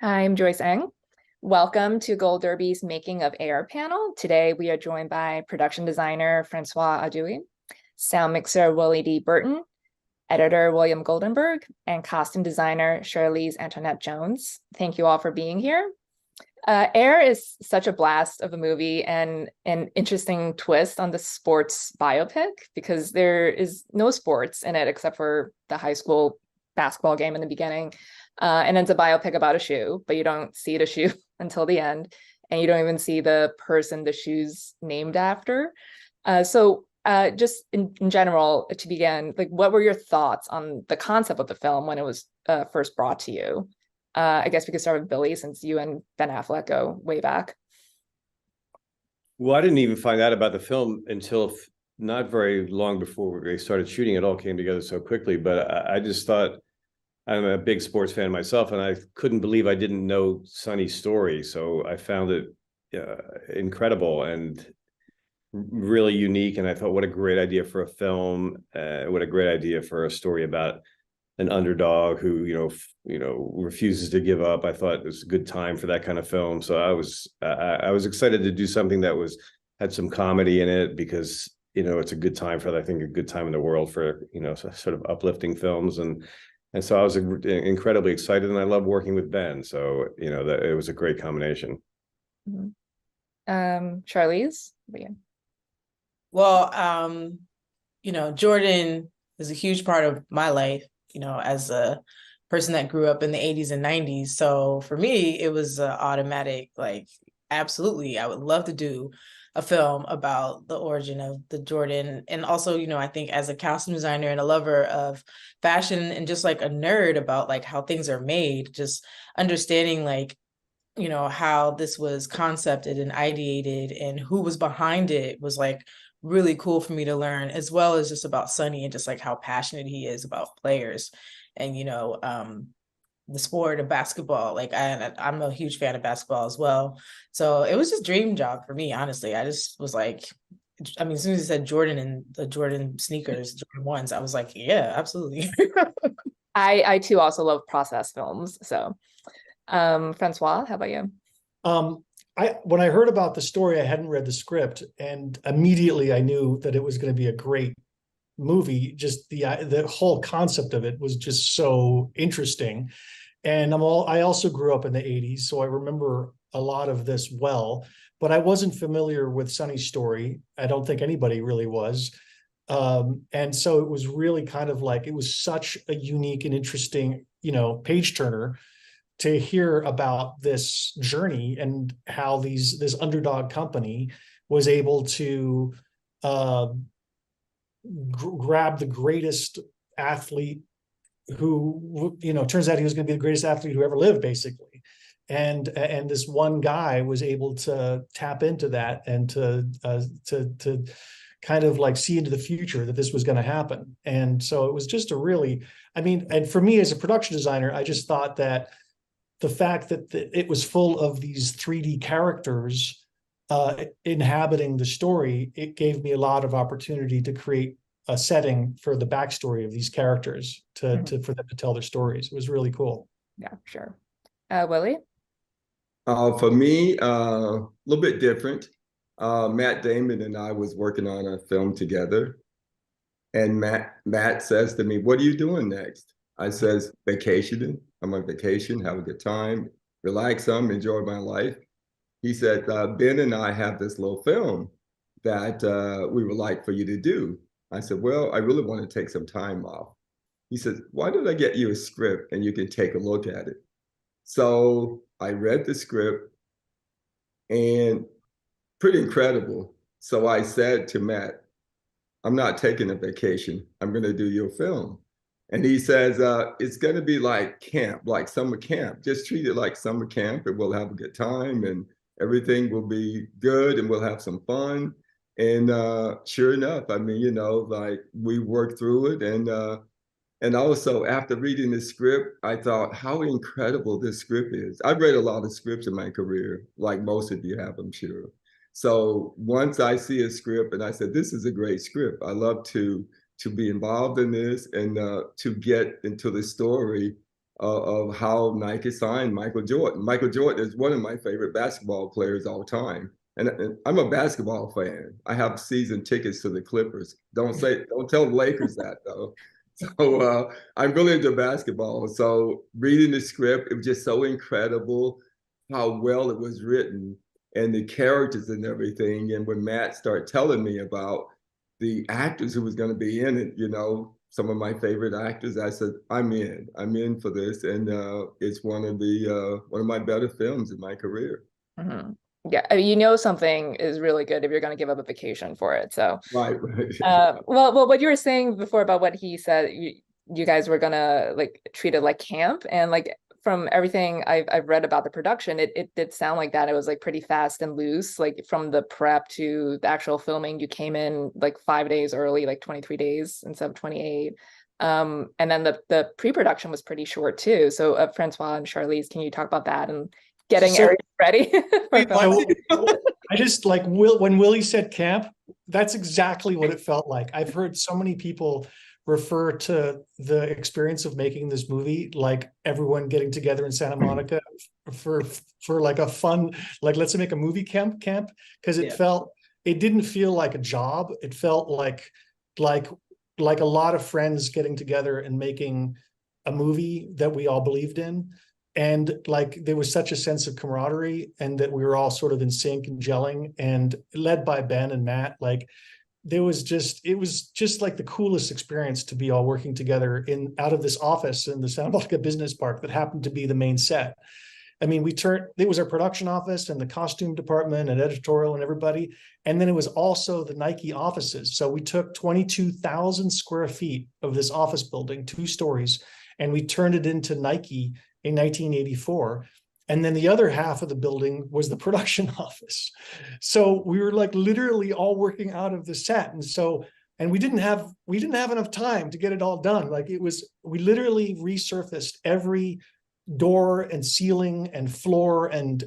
I'm Joyce Eng. Welcome to Gold Derby's Making of Air panel. Today we are joined by production designer François Audouy, sound mixer Willie D. Burton, editor William Goldenberg, and costume designer Charlese Antoinette Jones. Thank you all for being here. Air is such a blast of a movie and an interesting twist on the sports biopic because there is no sports in it except for the high school basketball game in the beginning. And it's a biopic about a shoe, but you don't see the shoe until the end, and you don't even see the person the shoe's named after. Just in general, to begin, like, what were your thoughts on the concept of the film when it was first brought to you? I guess we could start with Billy, since you and Ben Affleck go way back. Well, I didn't even find out about the film until not very long before we started shooting. It all came together so quickly, but I just thought, I'm a big sports fan myself, and I couldn't believe I didn't know Sonny's story. So I found it incredible and really unique. And I thought, what a great idea for a film. What a great idea for a story about an underdog who, refuses to give up. I thought it was a good time for that kind of film. So I was excited to do something that had some comedy in it because, it's a good time for, I think, a good time in the world for, sort of uplifting films. And so I was incredibly excited, and I love working with Ben. So, that it was a great combination. Mm-hmm. Charlese? Well, Jordan is a huge part of my life, as a person that grew up in the 80s and 90s. So for me, it was automatic, like, absolutely, I would love to do a film about the origin of the Jordan. And also, I think as a costume designer and a lover of fashion and just like a nerd about like how things are made, just understanding like, how this was concepted and ideated and who was behind it was like really cool for me to learn, as well as just about Sonny and just like how passionate he is about players and, the sport of basketball. Like I'm a huge fan of basketball as well. So it was just a dream job for me, honestly. I just was like, as soon as you said Jordan and the Jordan sneakers, Jordan ones, I was like, yeah, absolutely. I too also love process films. So François, how about you? When I heard about the story, I hadn't read the script, and immediately I knew that it was going to be a great movie. Just the whole concept of it was just so interesting. And I also grew up in the 80s, so I remember a lot of this well, but I wasn't familiar with Sonny's story. I don't think anybody really was. And so it was really kind of like, it was such a unique and interesting, page turner to hear about this journey and how this underdog company was able to grab the greatest athlete who, turns out he was going to be the greatest athlete who ever lived, basically. And this one guy was able to tap into that and to kind of like see into the future that this was going to happen. And so it was just and for me as a production designer, I just thought that the fact that it was full of these 3D characters inhabiting the story, it gave me a lot of opportunity to create a setting for the backstory of these characters for them to tell their stories. It was really cool. Yeah, sure. Willie? For me, a little bit different. Matt Damon and I was working on a film together, and Matt says to me, "What are you doing next?" I says, "Vacationing. I'm on vacation, have a good time, relax some, enjoy my life." He said, "Ben and I have this little film that we would like for you to do." I said, "Well, I really want to take some time off." He said, "Why don't I get you a script and you can take a look at it?" So I read the script, and pretty incredible. So I said to Matt, "I'm not taking a vacation. I'm going to do your film." And he says, "It's going to be like camp, like summer camp. Just treat it like summer camp, and we'll have a good time, and everything will be good, and we'll have some fun." And sure enough, like we worked through it. And also after reading the script, I thought how incredible this script is. I've read a lot of scripts in my career, like most of you have, I'm sure. So once I see a script and I said, this is a great script. I love to be involved in this and to get into the story of how Nike signed Michael Jordan. Michael Jordan is one of my favorite basketball players all time. And I'm a basketball fan. I have season tickets to the Clippers. Don't tell the Lakers that though. So I'm really into basketball. So reading the script, it was just so incredible how well it was written and the characters and everything. And when Matt started telling me about the actors who was going to be in it, you know, some of my favorite actors, I said, I'm in for this. And it's one of my better films in my career. Mm-hmm. Yeah, I mean, you know something is really good if you're going to give up a vacation for it. So, Right. well, what you were saying before about what he said, you guys were gonna like treat it like camp, and like from everything I've read about the production, it did sound like that. It was like pretty fast and loose, like from the prep to the actual filming. You came in like 5 days early, like 23 days instead of 28. And then the pre-production was pretty short too. So, Francois and Charlese, can you talk about that and getting everything ready? I just like when Willie said camp, that's exactly what it felt like. I've heard so many people refer to the experience of making this movie like everyone getting together in Santa Monica for like a fun, like let's make a movie camp, because it didn't feel like a job. It felt like a lot of friends getting together and making a movie that we all believed in. And like there was such a sense of camaraderie, and that we were all sort of in sync and gelling, and led by Ben and Matt. Like it was just like the coolest experience to be all working together out of this office in the Santa Monica Business Park that happened to be the main set. I mean, it was our production office and the costume department and editorial and everybody. And then it was also the Nike offices. So we took 22,000 square feet of this office building, 2 stories, and we turned it into Nike in 1984. And then the other half of the building was the production office. So we were like literally all working out of the set. And we didn't have enough time to get it all done. Like we literally resurfaced every door and ceiling and floor and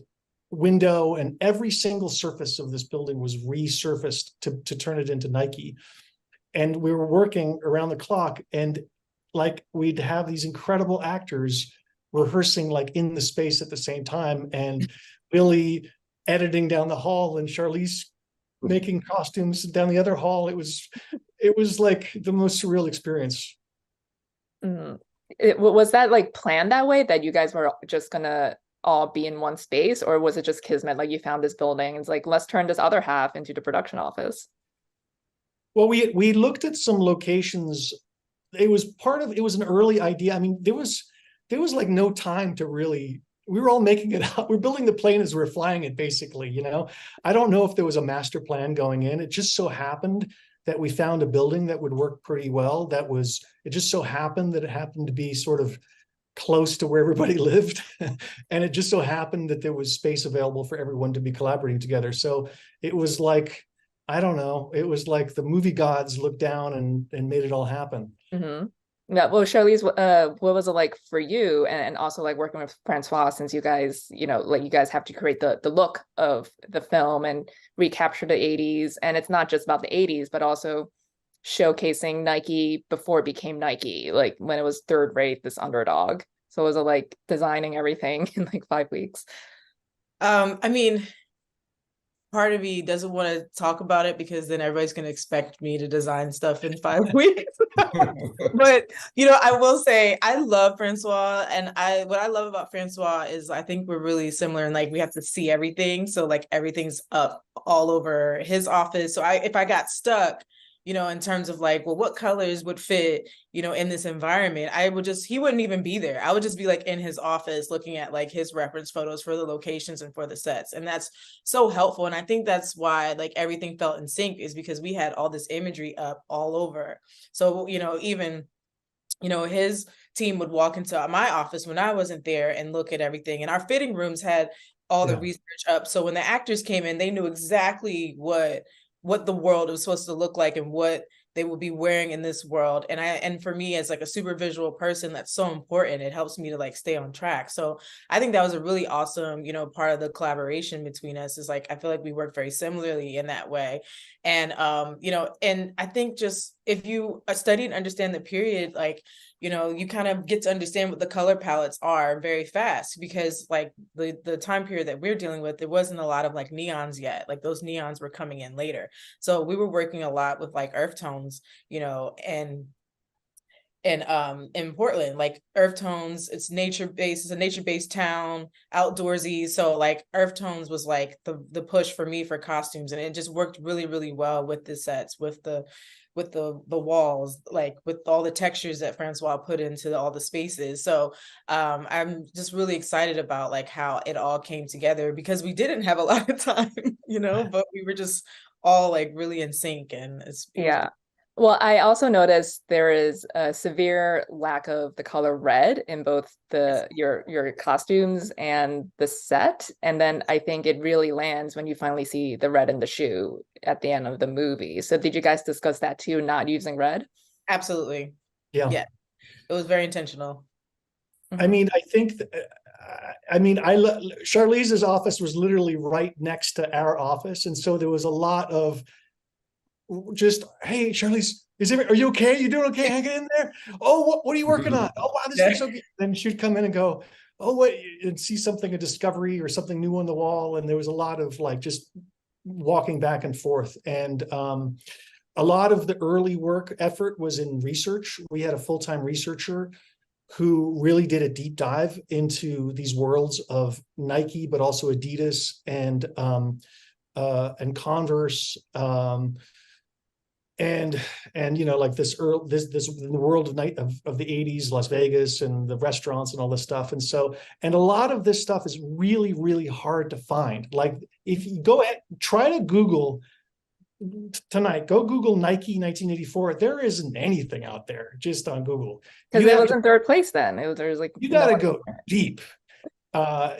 window, and every single surface of this building was resurfaced to turn it into Nike. And we were working around the clock, and like we'd have these incredible actors rehearsing like in the space at the same time, and Willie editing down the hall, and Charlese making costumes down the other hall. It was like the most surreal experience. Mm-hmm. Was that like planned that way, that you guys were just gonna all be in one space, or was it just kismet? Like you found this building and it's like, let's turn this other half into the production office. Well, we looked at some locations. It was an early idea. I mean, there was like no time to really, we were all making it up. We're building the plane as we're flying it, basically, you know. I don't know if there was a master plan going in. It just so happened that we found a building that would work pretty well. It just so happened that it happened to be sort of close to where everybody lived. And it just so happened that there was space available for everyone to be collaborating together. So it was like, I don't know, it was like the movie gods looked down and made it all happen. Mm-hmm. Yeah, well, Charlese, what was it like for you, and also like working with Francois, since you guys, you know, like you guys have to create the look of the film and recapture the 80s, and it's not just about the 80s, but also showcasing Nike before it became Nike, like when it was third rate, this underdog. So was it like designing everything in like 5 weeks? I mean, part of me doesn't want to talk about it because then everybody's going to expect me to design stuff in 5 weeks. But, you know, I will say I love Francois, and what I love about Francois is I think we're really similar, and like we have to see everything. So like everything's up all over his office. So if I got stuck, you know, in terms of like, well, what colors would fit, you know, in this environment, he wouldn't even be there. I would just be like in his office looking at like his reference photos for the locations and for the sets. And that's so helpful. And I think that's why like everything felt in sync, is because we had all this imagery up all over. So, you know, even, you know, his team would walk into my office when I wasn't there and look at everything. And our fitting rooms had all the research up. So when the actors came in, they knew exactly what the world was supposed to look like and what they will be wearing in this world. And for me, as like a super visual person, that's so important. It helps me to like stay on track. So I think that was a really awesome, you know, part of the collaboration between us, is like, I feel like we work very similarly in that way. And, you know, and I think just if you study and understand the period, like, you know, you kind of get to understand what the color palettes are very fast, because like the time period that we're dealing with, there wasn't a lot of like neons yet. Like those neons were coming in later. So we were working a lot with like earth tones, you know, and in Portland, like earth tones, it's nature-based, it's a nature-based town, outdoorsy. So like earth tones was like the push for me for costumes, and it just worked really, really well with the sets, with the walls, like with all the textures that François put into all the spaces. So I'm just really excited about like how it all came together, because we didn't have a lot of time, you know, but we were just all like really in sync, and it was Yeah. Well, I also noticed there is a severe lack of the color red in both your costumes and the set. And then I think it really lands when you finally see the red in the shoe at the end of the movie. So did you guys discuss that too, not using red? absolutely. Yeah. Yeah. It was very intentional. I mean, I think, Charlese's office was literally right next to our office. And so there was a lot of just, hey, Charlese, are you okay? You doing okay? Hanging in there? Oh, what are you working on? Oh, wow, this looks so good. Then she'd come in and go, oh, what, and see something, a discovery or something new on the wall. And there was a lot of like just walking back and forth. And a lot of the early work effort was in research. We had a full-time researcher who really did a deep dive into these worlds of Nike, but also Adidas and Converse, and you know, like this in the world of the 80s, Las Vegas and the restaurants and all this stuff. And so, and a lot of this stuff is really, really hard to find. Like if you go ahead, try to Google tonight, go Google Nike 1984. There isn't anything out there just on Google. Because it was in third place then. There was like, you got to go deep.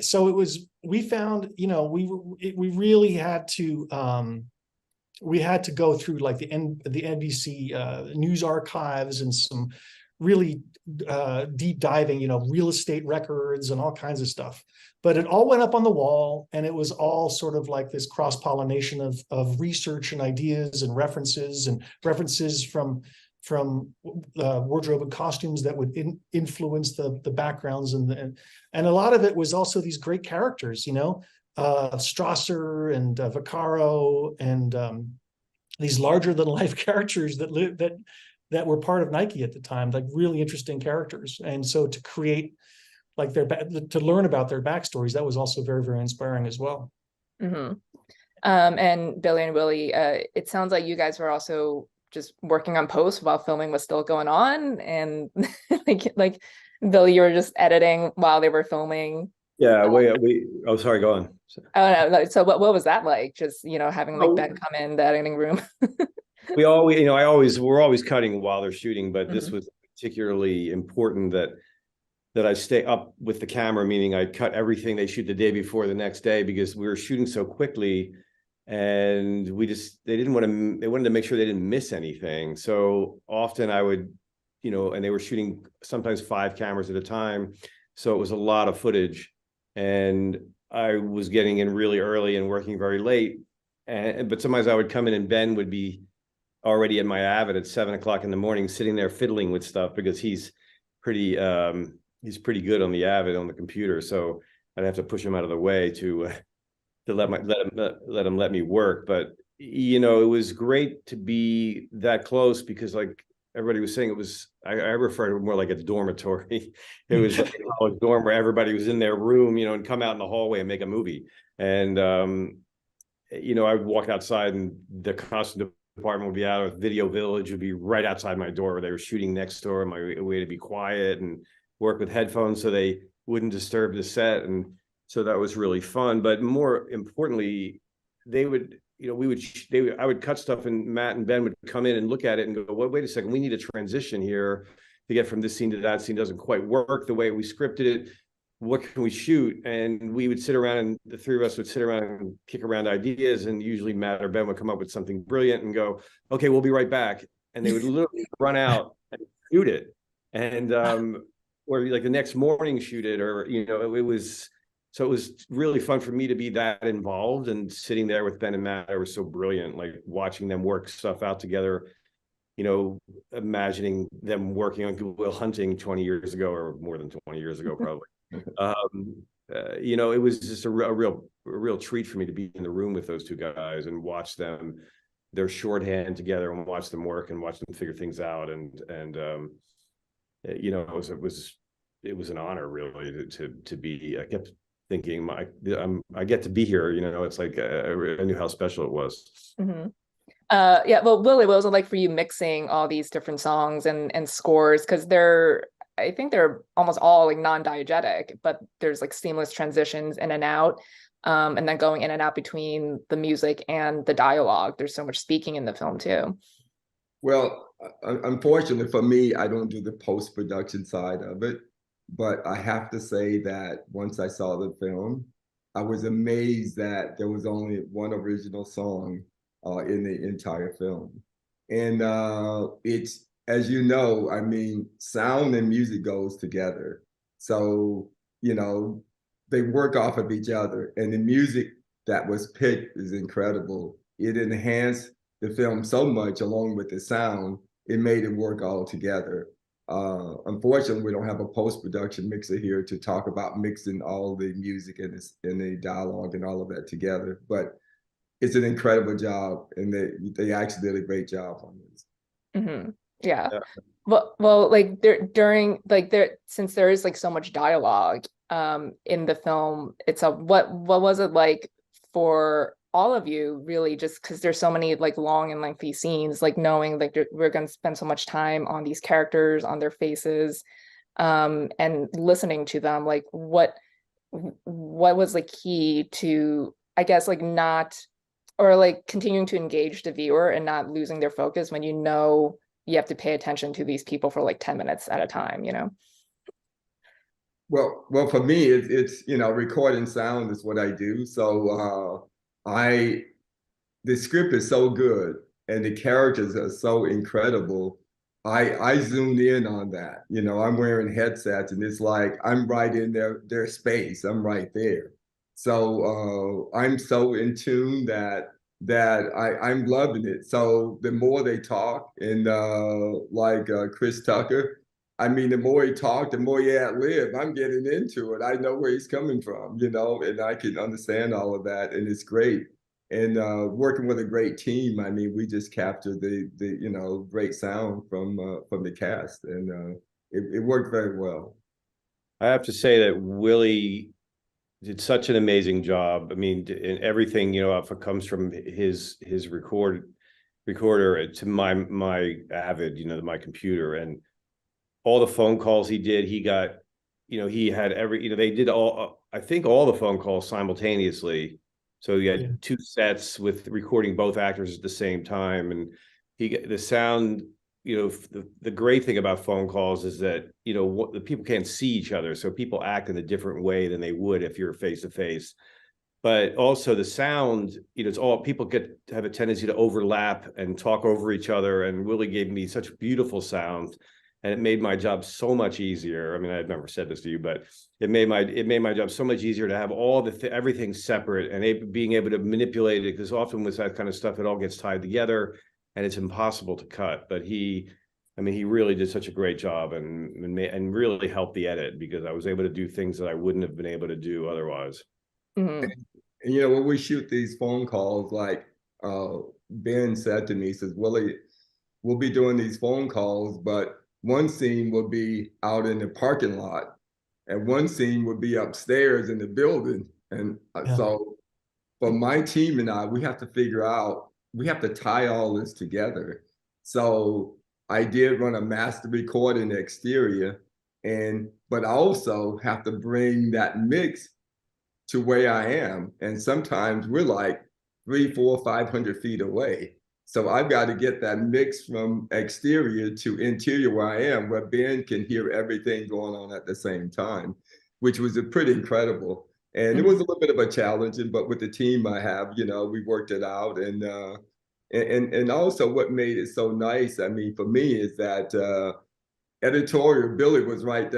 So we found, you know, we really had to, we had to go through like the NBC news archives and some really deep diving, you know, real estate records and all kinds of stuff. But it all went up on the wall, and it was all sort of like this cross-pollination of research and ideas and references from wardrobe and costumes that would influence the backgrounds, and a lot of it was also these great characters, you know, Strasser and Vaccaro and these larger than life characters that were part of Nike at the time, like really interesting characters. And so to create like to learn about their backstories, that was also very, very inspiring as well. Mm-hmm. And Billy and Willie, it sounds like you guys were also just working on post while filming was still going on, and like Billy, you were just editing while they were filming. Yeah, oh, sorry, go on. Oh no, so what was that like? Just, you know, having like Ben come in the editing room. We're always cutting while they're shooting, but this was particularly important that I stay up with the camera, meaning I cut everything they shoot the day before the next day, because we were shooting so quickly, and they wanted to make sure they didn't miss anything. So often I would, you know, and they were shooting sometimes 5 cameras at a time. So it was a lot of footage, and I was getting in really early and working very late. But sometimes I would come in and Ben would be already at my Avid at 7 o'clock in the morning, sitting there fiddling with stuff, because he's pretty good on the Avid on the computer. So I'd have to push him out of the way to let him let me work. But you know, it was great to be that close, because like everybody was saying, I refer to it more like a dormitory. It was like a college dorm where everybody was in their room, you know, and come out in the hallway and make a movie. And you know, I would walk outside and the costume department would be out, or Video Village would be right outside my door, where they were shooting next door, my way to be quiet and work with headphones so they wouldn't disturb the set. And so that was really fun. But more importantly, I would cut stuff, and Matt and Ben would come in and look at it and go, well, wait a second, we need a transition here to get from this scene to that scene. Doesn't quite work the way we scripted it. What can we shoot? And we would sit around, and the 3 of us would sit around and kick around ideas. And usually Matt or Ben would come up with something brilliant and go, okay, we'll be right back. And they would literally run out and shoot it. And, or like the next morning shoot it, or, you know, it was really fun for me to be that involved, and sitting there with Ben and Matt. They were so brilliant, like watching them work stuff out together. you know, imagining them working on Good Will Hunting 20 years ago, or more than 20 years ago, probably. You know, it was just a real treat for me to be in the room with those two guys and watch them, their shorthand together, and watch them work and watch them figure things out. And you know, it was an honor really to be. I kept thinking, I get to be here. You know, it's like I knew how special it was. Mm-hmm. Yeah, well, Willie, what was it like for you mixing all these different songs and scores? Because I think they're almost all like non-diegetic, but there's like seamless transitions in and out, and then going in and out between the music and the dialogue. There's so much speaking in the film too. Well, unfortunately for me, I don't do the post-production side of it, but I have to say that once I saw the film, I was amazed that there was only one original song in the entire film. And it's, as you know, I mean, sound and music goes together. So, you know, they work off of each other. And the music that was picked is incredible. It enhanced the film so much along with the sound, it made it work all together. Unfortunately, we don't have a post-production mixer here to talk about mixing all the music and the dialogue and all of that together. But it's an incredible job, and they actually did a great job on this. Mm-hmm. Yeah. Well, like since there is like so much dialogue in the film itself, what was it like for all of you, really, just because there's so many like long and lengthy scenes, like knowing like we're going to spend so much time on these characters, on their faces, and listening to them, like what was the key to, I guess, like not, or like continuing to engage the viewer and not losing their focus when you know you have to pay attention to these people for like 10 minutes at a time, you know? Well, for me, it's you know, recording sound is what I do. So the script is so good and the characters are so incredible. I zoomed in on that. You know, I'm wearing headsets and it's like I'm right in their space. I'm right there. So I'm so in tune that I'm loving it. So the more they talk, and like Chris Tucker, I mean, the more he talked, the more he ad-lib. I'm getting into it. I know where he's coming from, you know, and I can understand all of that, and it's great. And working with a great team, I mean, we just captured the you know, great sound from the cast, and it worked very well. I have to say that Willie did such an amazing job. I mean, in everything, you know, if it comes from his recorder to my Avid, you know, my computer, and all the phone calls he did, he got, you know, he had you know, they did I think all the phone calls simultaneously. So he had two sets with recording both actors at the same time, and the sound. You know, the great thing about phone calls is that, you know, the people can't see each other, so people act in a different way than they would if you're face to face. But also the sound, you know, it's all, people have a tendency to overlap and talk over each other. And Willie gave me such beautiful sound, and it made my job so much easier. I mean, I've never said this to you, but it made my job so much easier to have all everything separate and being able to manipulate it, because often with that kind of stuff, it all gets tied together and it's impossible to cut. But he really did such a great job and really helped the edit, because I was able to do things that I wouldn't have been able to do otherwise. Mm-hmm. And you know, when we shoot these phone calls, like Ben said to me, he says, Willie, we'll be doing these phone calls, but one scene will be out in the parking lot and one scene would be upstairs in the building. And so for my team and I, we have to figure out, we have to tie all this together. So I did run a master record in the exterior, but I also have to bring that mix to where I am. And sometimes we're like 300, 400, 500 feet away. So I've got to get that mix from exterior to interior where I am, where Ben can hear everything going on at the same time, which was pretty incredible. And it was a little bit of a challenge, but with the team I have, you know, we worked it out. And also what made it so nice, I mean, for me, is that editorial Billy was right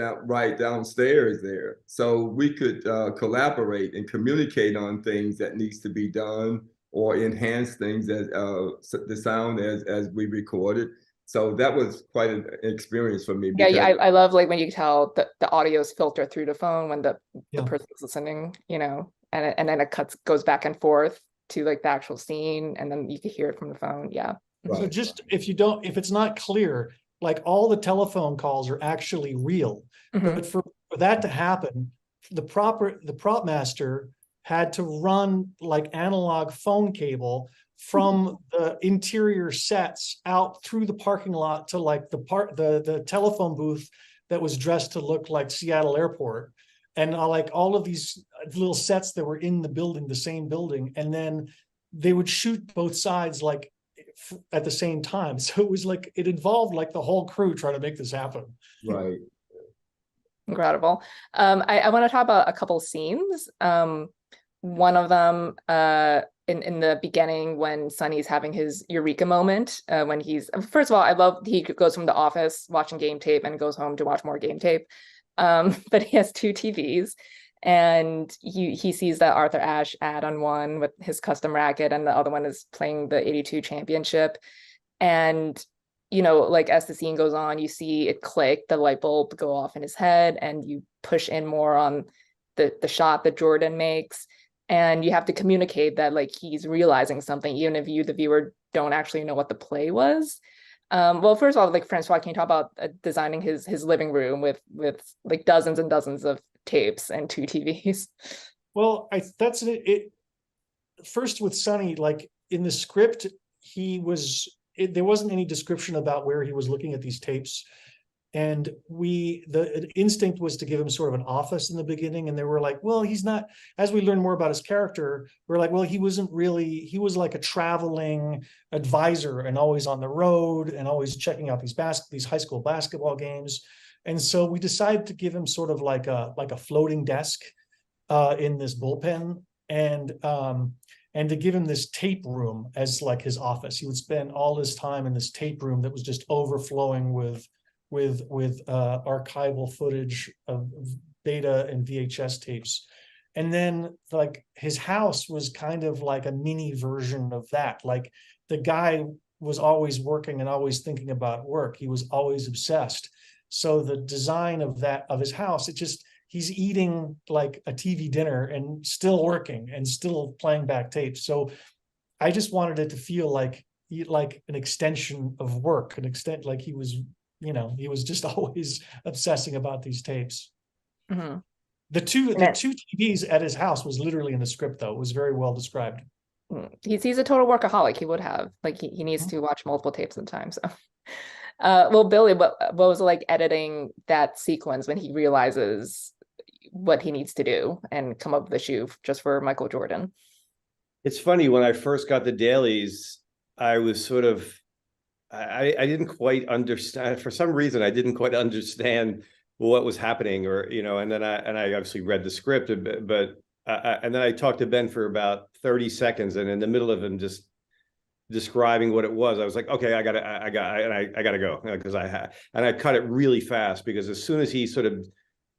downstairs there. So we could collaborate and communicate on things that needs to be done or enhance things as the sound as we recorded. So that was quite an experience for me Yeah, because I love like when you tell the audio's filter through the phone when the Yeah. person's listening, and then it goes back and forth to like the actual scene, and then you can hear it from the phone. Yeah. So Right. just if it's not clear, like all the telephone calls are actually real. Mhm. But for that to happen, the prop master had to run like analog phone cable from the interior sets out through the parking lot to like the telephone booth that was dressed to look like Seattle Airport. And like all of these little sets that were in the building, the same building, and then they would shoot both sides like at the same time. So it was like it involved like the whole crew trying to make this happen. right. Incredible. I want to talk about a couple scenes. One of them, in the beginning when Sonny's having his eureka moment, when first of all, I love he goes from the office watching game tape and goes home to watch more game tape. But he has two TVs, and he sees that Arthur Ashe ad on one with his custom racket, and the other one is playing the '82 championship. And like as the scene goes on, you see it click, the light bulb go off in his head, and you push in more on the shot that Jordan makes. And you have to communicate that like he's realizing something, even if you, the viewer, don't actually know what the play was. Well, first of all, like François, can you talk about designing his living room with like dozens and dozens of tapes and two TVs? Well, that's it. First with Sonny, like in the script, there wasn't any description about where he was looking at these tapes. And the instinct was to give him sort of an office in the beginning. And they were like, well, he's not, as we learn more about his character, we're like, well, he was like a traveling advisor and always on the road and always checking out these high school basketball games. And so we decided to give him sort of like a floating desk in this bullpen, and to give him this tape room as like his office. He would spend all his time in this tape room that was just overflowing with archival footage of beta and VHS tapes. And then like his house was kind of like a mini version of that. Like the guy was always working and always thinking about work. He was always obsessed. So the design of his house, he's eating like a TV dinner and still working and still playing back tapes. So I just wanted it to feel like an extension of work, like he was just always obsessing about these tapes. Mm-hmm. The two TVs at his house was literally in the script, though. It was very well described. He's a total workaholic. He would have like he needs to watch multiple tapes at a time. So, well, Billy, what was it like editing that sequence when he realizes what he needs to do and come up with a shoe just for Michael Jordan? It's funny, when I first got the dailies, I was sort of, I didn't quite understand, for some reason, I didn't quite understand what was happening, or, and then I obviously read the script, but and then I talked to Ben for about 30 seconds, and in the middle of him just describing what it was, I was like, okay, I gotta go, because I cut it really fast, because as soon as he sort of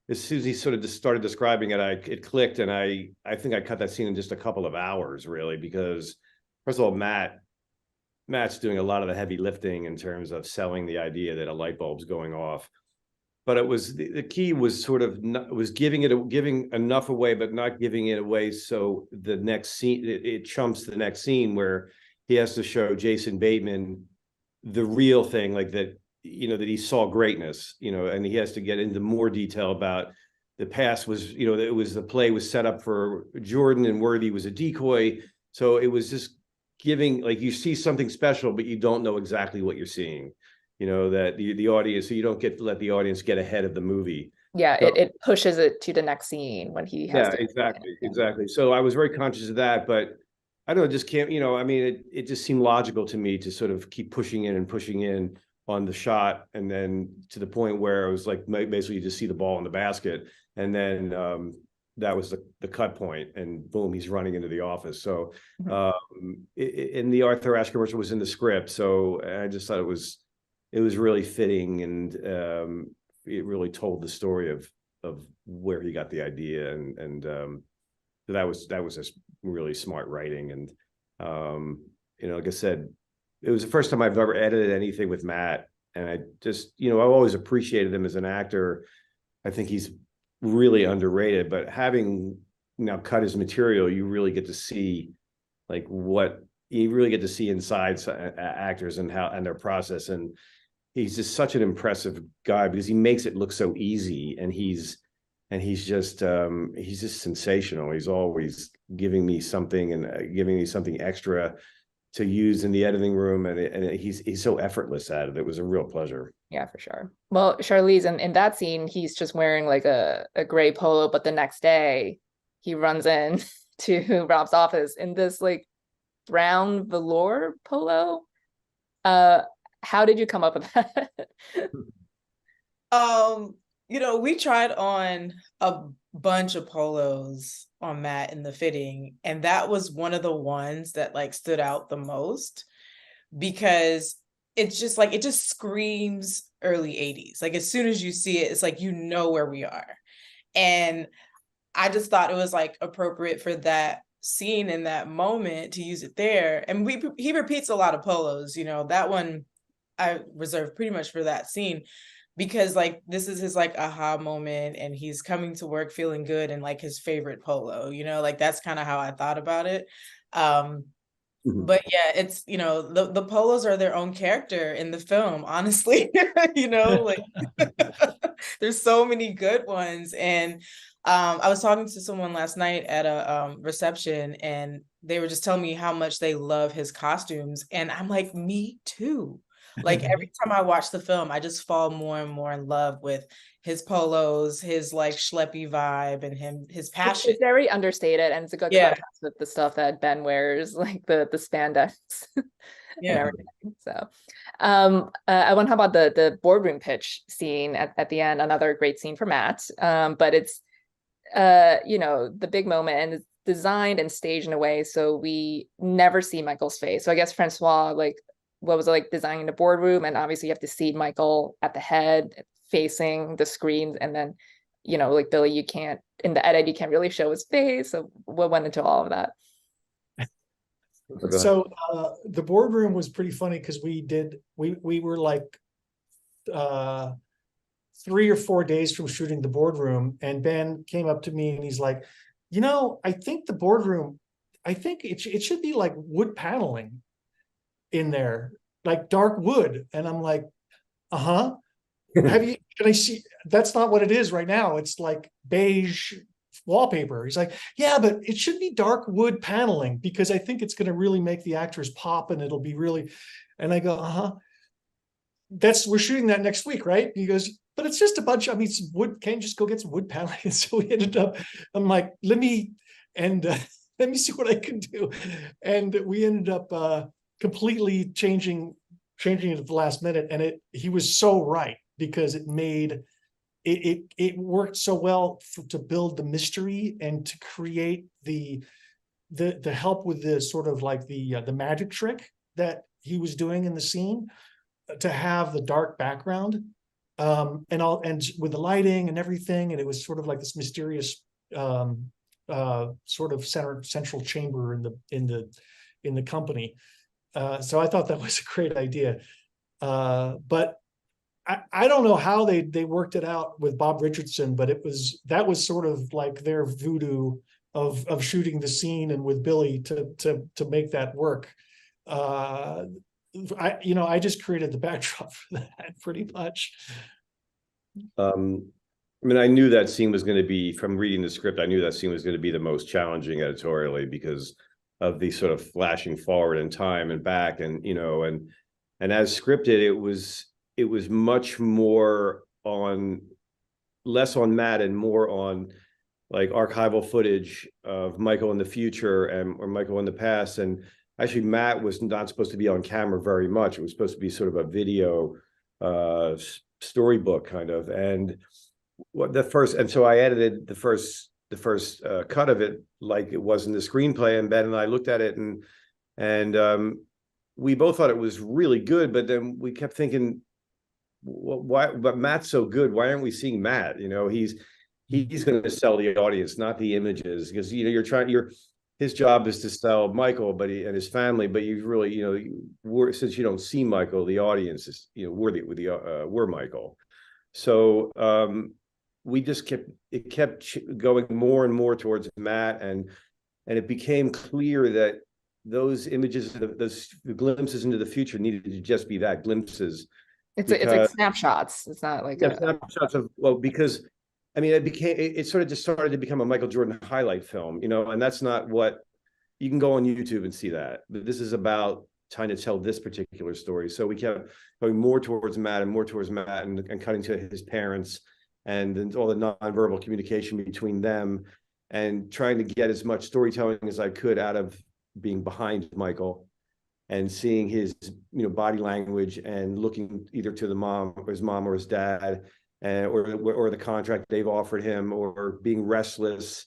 just started describing it, it clicked, and I think I cut that scene in just a couple of hours, really, because first of all, Matt's doing a lot of the heavy lifting in terms of selling the idea that a light bulb's going off. But it was the key was sort of giving enough away, but not giving it away so the next scene it chumps the next scene where he has to show Jason Bateman the real thing, like that, that he saw greatness, and he has to get into more detail about the past was, the play was set up for Jordan and Worthy was a decoy. So it was just giving, like, you see something special, but you don't know exactly what you're seeing, that the audience, so you don't let the audience get ahead of the movie. Yeah, so, it pushes it to the next scene when he has exactly. So I was very conscious of that, but I don't know, just can't, it just seemed logical to me to sort of keep pushing in on the shot, and then to the point where it was like basically you just see the ball in the basket, and then that was the cut point, and boom, he's running into the office. So in the Arthur Ashe commercial was in the script, so I just thought it was really fitting, and it really told the story of where he got the idea, and so that was just really smart writing, and like I said, it was the first time I've ever edited anything with Matt. And I just, I've always appreciated him as an actor. I think he's really underrated, but having now cut his material, you really get to see like what you really get to see inside actors and their process. And he's just such an impressive guy because he makes it look so easy. And he's just sensational. He's always giving me something and giving me something extra to use in the editing room, and he's so effortless at it. It was a real pleasure. Yeah, for sure. Well, Charlese, in that scene, he's just wearing like a gray polo, but the next day he runs in to Rob's office in this like brown velour polo. How did you come up with that? We tried on a bunch of polos on Matt in the fitting, and that was one of the ones that like stood out the most because it's just like it just screams early 80s. Like as soon as you see it, it's like where we are. And I just thought it was like appropriate for that scene in that moment to use it there. And he repeats a lot of polos, that one I reserved pretty much for that scene. Because like this is his like aha moment and he's coming to work feeling good and like his favorite polo, like that's kind of how I thought about it. But yeah, it's the polos are their own character in the film, honestly. Like there's so many good ones. And I was talking to someone last night at a reception and they were just telling me how much they love his costumes, and I'm like, me too. Like every time I watch the film, I just fall more and more in love with his polos, his like schleppy vibe, and his passion. It's very understated, and it's a good contrast with the stuff that Ben wears, like the spandex and everything. So, I want to talk about the boardroom pitch scene at the end. Another great scene for Matt. But it's the big moment, and it's designed and staged in a way so we never see Michael's face. So I guess François, like, what was it like designing the boardroom? And obviously you have to see Michael at the head facing the screens. And then, like Billy, you can't, in the edit, you can't really show his face. So what went into all of that? So the boardroom was pretty funny because we were like 3 or 4 days from shooting the boardroom, and Ben came up to me and he's like, I think the boardroom, I think it should be like wood paneling in there, like dark wood. And I'm like, can I see? That's not what it is right now. It's like beige wallpaper. He's like, yeah, but it should be dark wood paneling because I think it's going to really make the actors pop and it'll be really, and I go, we're shooting that next week, right? He goes, but it's just a bunch, it's wood, can't you just go get some wood paneling? And so we ended up, I'm like, let me see what I can do. And we ended up completely changing it at the last minute. And he was so right, because it made it worked so well to build the mystery and to create the help with the sort of like the magic trick that he was doing in the scene, to have the dark background and with the lighting and everything. And it was sort of like this mysterious sort of central chamber in the company. So I thought that was a great idea. But I don't know how they worked it out with Bob Richardson, but that was sort of like their voodoo of shooting the scene, and with Billy to make that work. I just created the backdrop for that pretty much. I knew that scene was going to be, from reading the script, I knew that scene was going to be the most challenging editorially because of the sort of flashing forward in time and back, and as scripted, it was much more less on Matt and more on like archival footage of Michael in the future or Michael in the past. And actually, Matt was not supposed to be on camera very much. It was supposed to be sort of a video storybook kind of. And so I edited the first cut of it like it was in the screenplay, and Ben and I looked at it and we both thought it was really good, but then we kept thinking, why? But Matt's so good. Why aren't we seeing Matt? He's going to sell the audience, not the images, because his job is to sell Michael, but and his family. But you really, since you don't see Michael, the audience is, we're Michael. So we just kept going more and more towards Matt, and it became clear that those images, those glimpses into the future, needed to just be that, glimpses. It's like snapshots. It's not like snapshots of, because I mean, it sort of just started to become a Michael Jordan highlight film, and that's not what, you can go on YouTube and see that. But this is about trying to tell this particular story. So we kept going more towards Matt and cutting to his parents and then all the nonverbal communication between them, and trying to get as much storytelling as I could out of being behind Michael and seeing his, body language and looking either to the mom or his dad, or the contract they've offered him, or being restless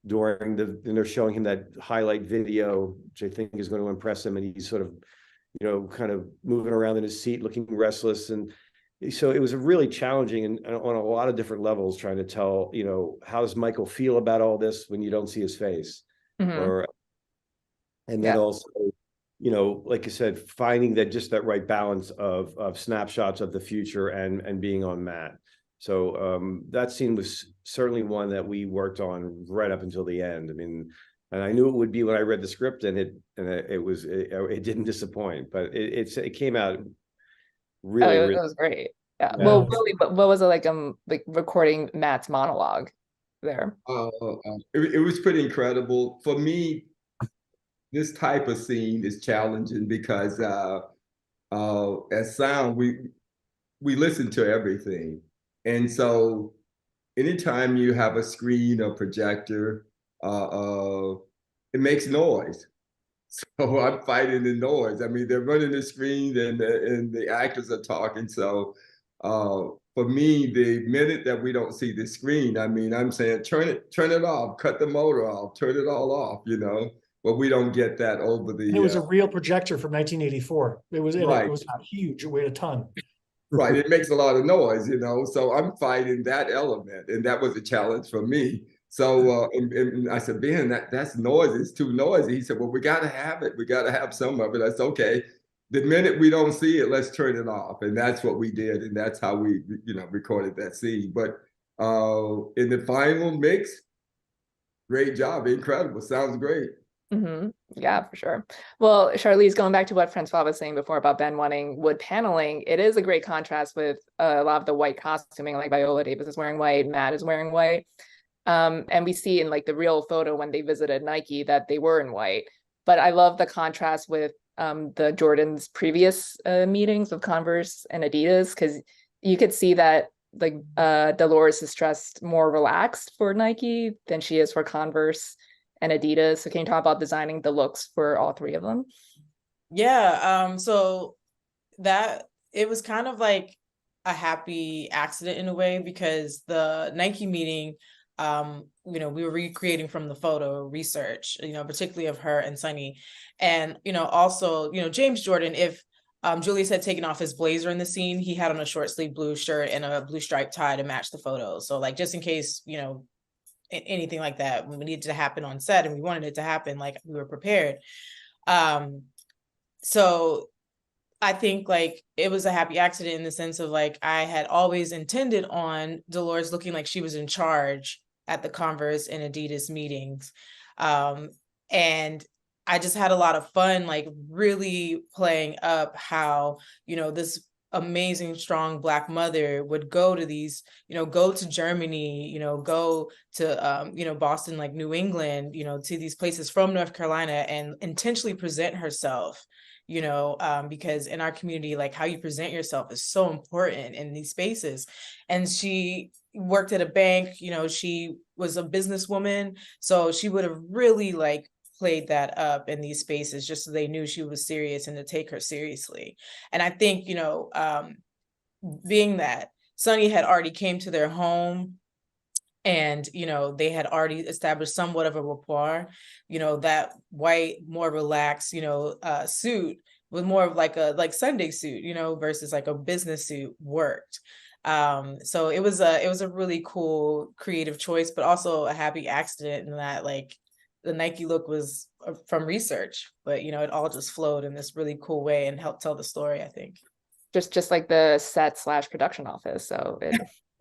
during and they're showing him that highlight video, which I think is going to impress him. And he's sort of, kind of moving around in his seat, looking restless. And so it was really challenging and on a lot of different levels, trying to tell, how does Michael feel about all this when you don't see his face? And then also, like I said, finding that right balance of snapshots of the future and being on Matt. So that scene was certainly one that we worked on right up until the end. I mean, and I knew it would be when I read the script, and it didn't disappoint, but it came out really, it really. was great. Yeah. Well, Willie, what was it like recording Matt's monologue there? It was pretty incredible. For me, this type of scene is challenging because as sound, we listen to everything. And so anytime you have a screen or projector, it makes noise. So I'm fighting the noise. I mean, they're running the screen and the actors are talking. So for me, the minute that we don't see the screen, I mean, I'm saying, turn it off, cut the motor off, turn it all off, but we don't get that over the. And it was a real projector from 1984. It was right. It was huge. It weighed a ton. Right. It makes a lot of noise, so I'm fighting that element. And that was a challenge for me. So and I said, Ben, that's noisy. It's too noisy. He said, well, we got to have it. We got to have some of it. I said, okay. The minute we don't see it, let's turn it off. And that's what we did. And that's how we, recorded that scene. But in the final mix, great job. Incredible. Sounds great. Yeah, for sure. Well, Charlese, going back to what François was saying before about Ben wanting wood paneling, it is a great contrast with a lot of the white costuming, like Viola Davis is wearing white, Matt is wearing white. And we see in like the real photo when they visited Nike that they were in white. But I love the contrast with the Jordan's previous meetings with Converse and Adidas, because you could see that like Dolores is dressed more relaxed for Nike than she is for Converse and Adidas. So can you talk about designing the looks for all three of them? Yeah, so that it was kind of like a happy accident in a way, because the Nike meeting, we were recreating from the photo research, particularly of her and Sonny. And, also, James Jordan, if Julius had taken off his blazer in the scene, he had on a short sleeve blue shirt and a blue striped tie to match the photo. So like, just in case, anything like that we needed to happen on set and we wanted it to happen, like we were prepared. So I think like it was a happy accident in the sense of like, I had always intended on Dolores looking like she was in charge at the Converse and Adidas meetings. And I just had a lot of fun, like really playing up how, this amazing, strong Black mother would go to these, go to Germany, go to, Boston, like New England, to these places from North Carolina and intentionally present herself, because in our community, like how you present yourself is so important in these spaces. And she worked at a bank, she was a businesswoman. So she would have really like played that up in these spaces just so they knew she was serious and to take her seriously. And I think, being that Sonny had already came to their home and, they had already established somewhat of a rapport, that white, more relaxed, suit was more of like a Sunday suit, versus like a business suit worked. So it was a really cool creative choice, but also a happy accident in that like the Nike look was from research, but you know, it all just flowed in this really cool way and helped tell the story, I think. Just like the set/production office. So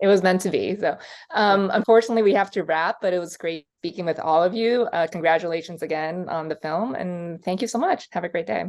it was meant to be. So unfortunately we have to wrap, but it was great speaking with all of you. Congratulations again on the film, and thank you so much. Have a great day.